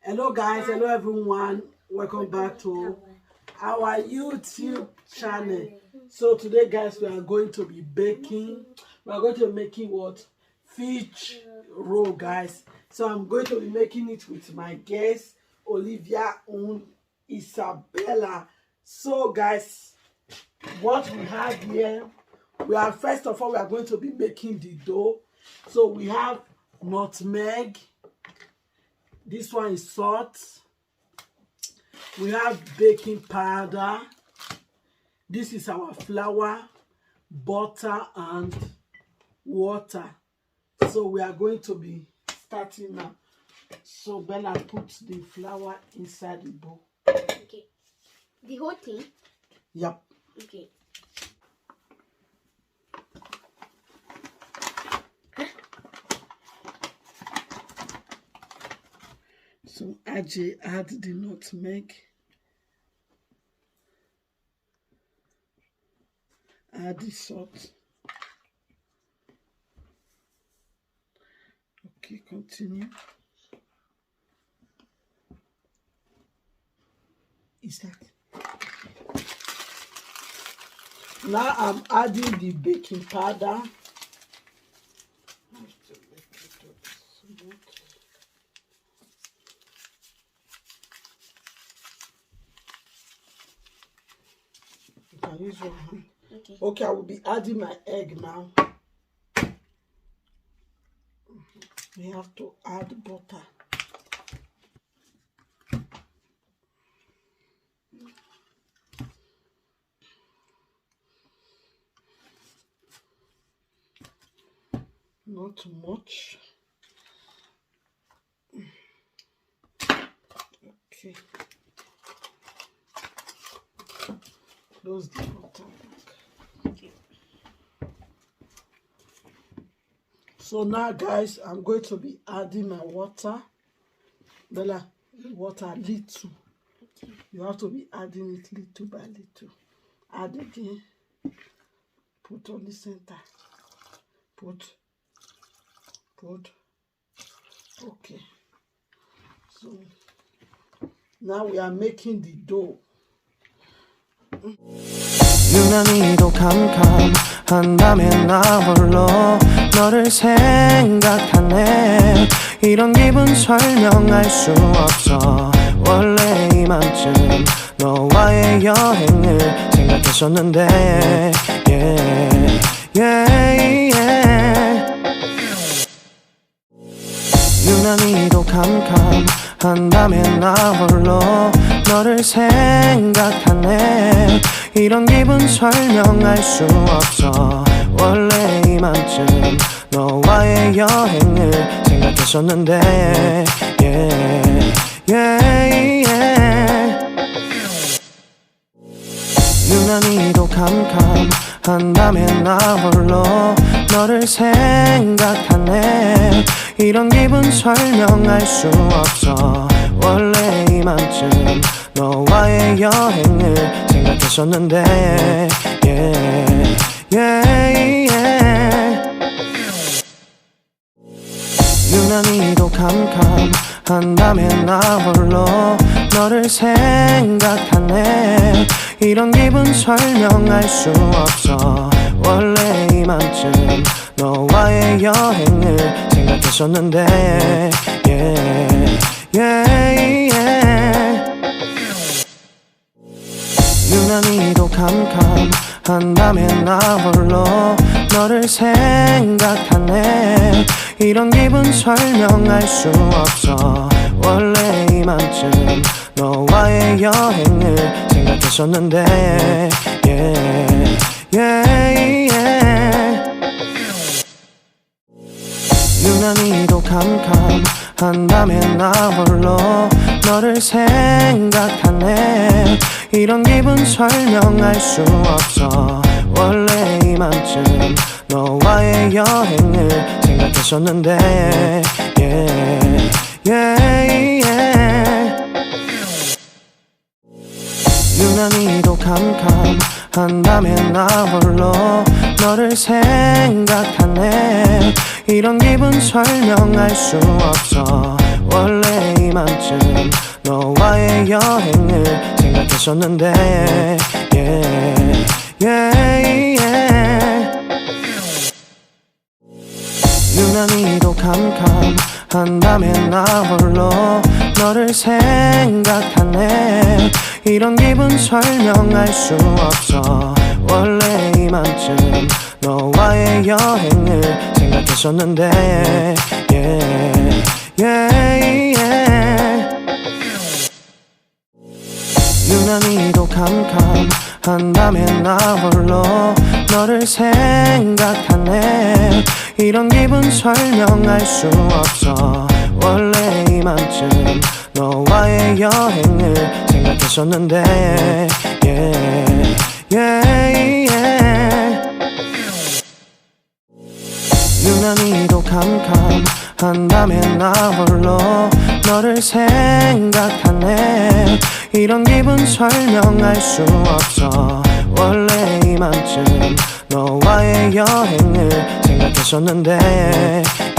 Hello guys, hello everyone, welcome back to our YouTube channel. So today guys, we are going to be baking. We are going to be making what? Fish roll guys. So I'm going to be making it with my guest Olivia and Isabella. So guys, what we have here, first of all we are going to be making the dough. So we have nutmeg. This one is salt. We have baking powder. This is our flour, butter, and water. So we are going to be starting now. So Bella, put the flour inside the bowl. Okay. The whole thing? Yep. Okay. So Ajay, add the nutmeg. Add the salt. Okay, continue. Is that? Now I'm adding the baking powder. Use your hand. Okay, I will be adding my egg now. We have to add butter. Not too much. Okay. Close the butter. Okay. So now guys, I'm going to be adding my water. Bella, water little. Okay. You have to be adding it little by little. Add again. Put on the center. Put. Okay. So now we are making the dough. 유난히도 캄캄한다면 나 홀로 너를 생각하네. 이런 기분 설명할 수 없어. 원래 이맘쯤 너와의 여행을 생각했었는데 유난히도 캄캄한다면 나 홀로 너를 생각하네. 이런 기분 설명할 수 없어. 원래 이맘쯤 너와의 여행을 생각했었는데 유난히도 캄캄한다면 나 홀로 너를 생각하네. 이런 기분 설명할 수 없어. 원래 이맘쯤 너와의 여행을 생각했었는데 유난히도 캄캄한다면 나 홀로 너를 생각하네. 이런 기분 설명할 수 없어. 원래 이맘쯤 너와의 여행을 생각했었는데 유난히도 캄캄한다면 나 홀로 너를 생각하네. 이런 기분 설명할 수 없어. 원래 이맘쯤 너와의 여행을 생각했었는데 유난히도 캄캄한다면 나 홀로 너를 생각하네. 이런 기분 설명할 수 없어. 원래 이맘쯤 너와의 여행을 생각했었는데 유난히도 캄캄한다면 나 홀로 너를 생각하네. 이런 기분 설명할 수 없어. 원래 이맘쯤 너와의 여행을 생각했었는데 yeah, yeah, yeah. 유난히도 캄캄한 밤에 나 홀로 너를 생각하네. 이런 기분 설명할 수 없어. 원래 이맘쯤 너와의 여행을 생각했었는데 yeah, yeah, yeah. 유난히도 캄캄한 밤에 나 홀로 너를 생각하네. 이런 기분 설명할 수 없어. 원래 이맘쯤 너와의 여행을 생각했었는데 yeah, yeah, yeah. 유난히도 캄캄한 밤에 나 홀로 너를 생각하네. 이런 기분 설명할 수 없어. 원래 이맘쯤 너와의 여행을 생각했었는데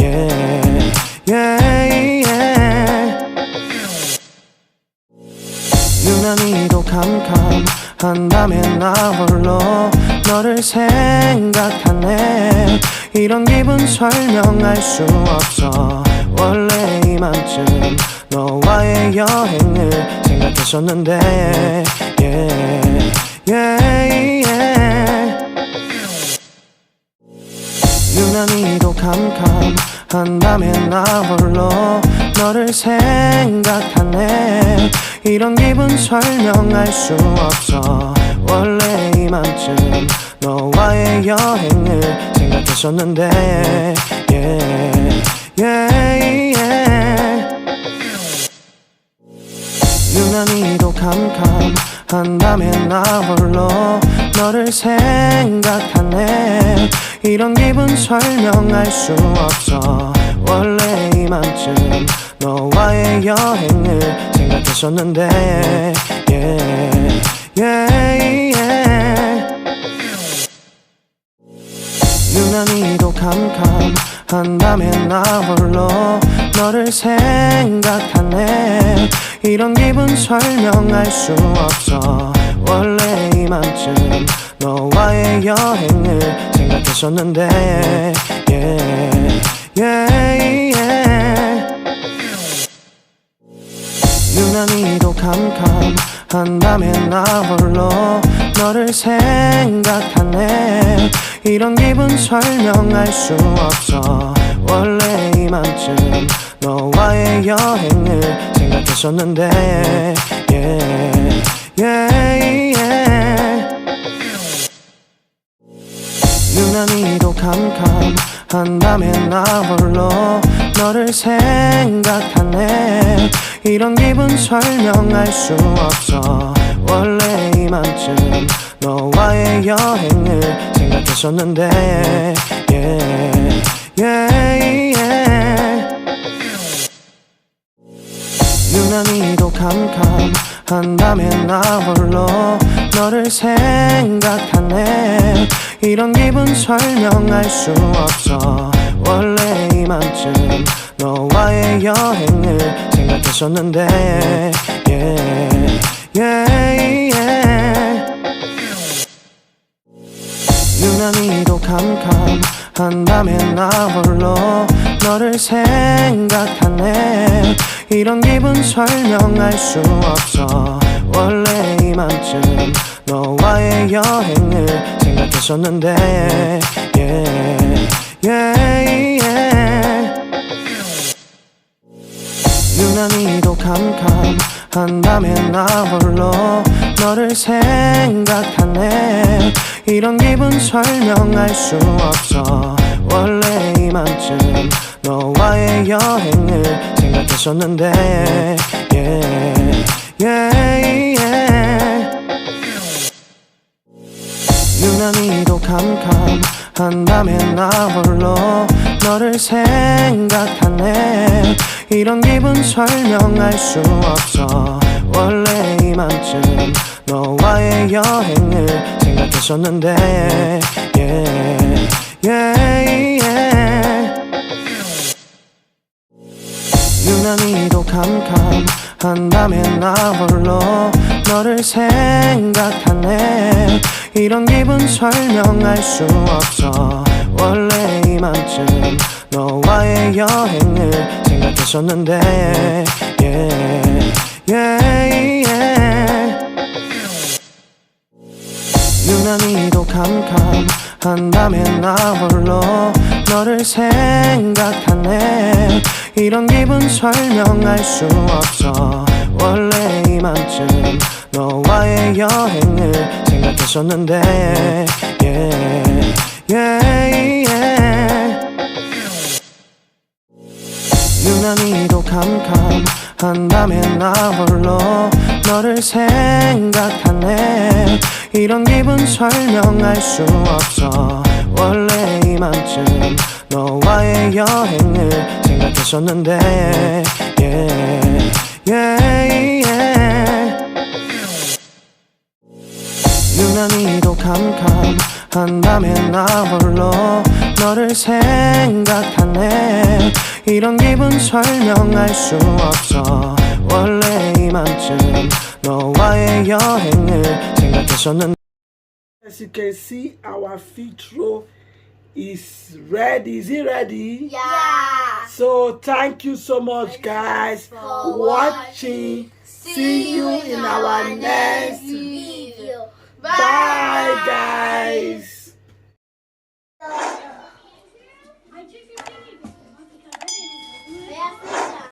yeah, yeah, yeah. 유난히도 캄캄한 밤에 나 홀로 너를 생각하네. 이런 기분 설명할 수 없어. 원래 이맘쯤 너와의 여행을 생각했었는데 yeah, yeah, yeah. 유난히도 캄캄한 밤에 나 홀로 너를 생각하네. 이런 기분 설명할 수 없어. 원래 이맘쯤 너와의 여행을 생각했었는데 yeah, yeah, yeah. 유난히도 캄캄한 밤에 나 홀로 너를 생각하네. 이런 기분 설명할 수 없어. 원래 이맘쯤 너와의 여행을 생각했었는데 yeah, yeah, yeah. 유난히도 캄캄한 밤에 나 홀로 너를 생각하네. 이런 기분 설명할 수 없어. 원래 이맘쯤 너와의 여행을 생각했었는데 yeah, yeah, yeah. 유난히도 캄캄한 밤에 나 홀로 너를 생각하네. 이런 기분 설명할 수 없어. 원래 이맘쯤 너와의 여행을 생각했었는데 yeah, yeah, yeah. 유난히도 캄캄한 밤에 나 홀로 너를 생각하네. 이런 기분 설명할 수 없어. 원래 이맘쯤 너와의 여행을 생각했었는데 yeah, yeah, yeah. 유난히도 캄캄한 밤에 나 홀로 너를 생각하네. 이런 기분 설명할 수 없어. 원래 이맘쯤 너와의 여행을 생각했었는데 yeah, yeah, yeah. 유난히도 캄캄한 밤에 나 홀로 너를 생각하네. 이런 기분 설명할 수 없어. 원래 이맘쯤 너와의 여행을 생각했었는데 yeah, yeah, yeah. 유난히도 캄캄한 밤에 나 홀로 너를 생각하네. 이런 기분 설명할 수 없어. 원래 이맘쯤 너와의 여행을 생각했었는데 yeah, yeah, yeah. 유난히도 캄캄한 밤에 나 홀로 너를 생각하네. 이런 기분 설명할 수 없어. 원래 이맘쯤 너와의 여행을 생각했었는데 yeah, yeah, yeah. 유난히도 캄캄한다면 나 홀로 너를 생각하네. 이런 기분 설명할 수 없어. 원래 이맘쯤 너와의 여행을 생각했었는데 yeah, yeah, yeah. 유난히도 캄캄한다면 나 홀로 너를 생각하네. 이런 기분 설명할 수 없어. 원래 이맘쯤 너와의 여행을 생각했었는데 yeah, yeah, yeah. 유난히도 캄캄한다면 나 홀로 너를 생각하네. 이런 기분 설명할 수 없어. 원래 이맘쯤 너와의 여행을 생각했었는데 yeah, yeah, yeah. 유난히도 캄캄한다면 나 홀로 너를 생각하네. 이런 기분 설명할 수 없어. 원래 이맘쯤 너와의 여행을 생각했었는데. As you can see, our feet roll is ready. Is it ready? Yeah. So thank you so much, guys, for watching. See you in our next video. Bye, guys.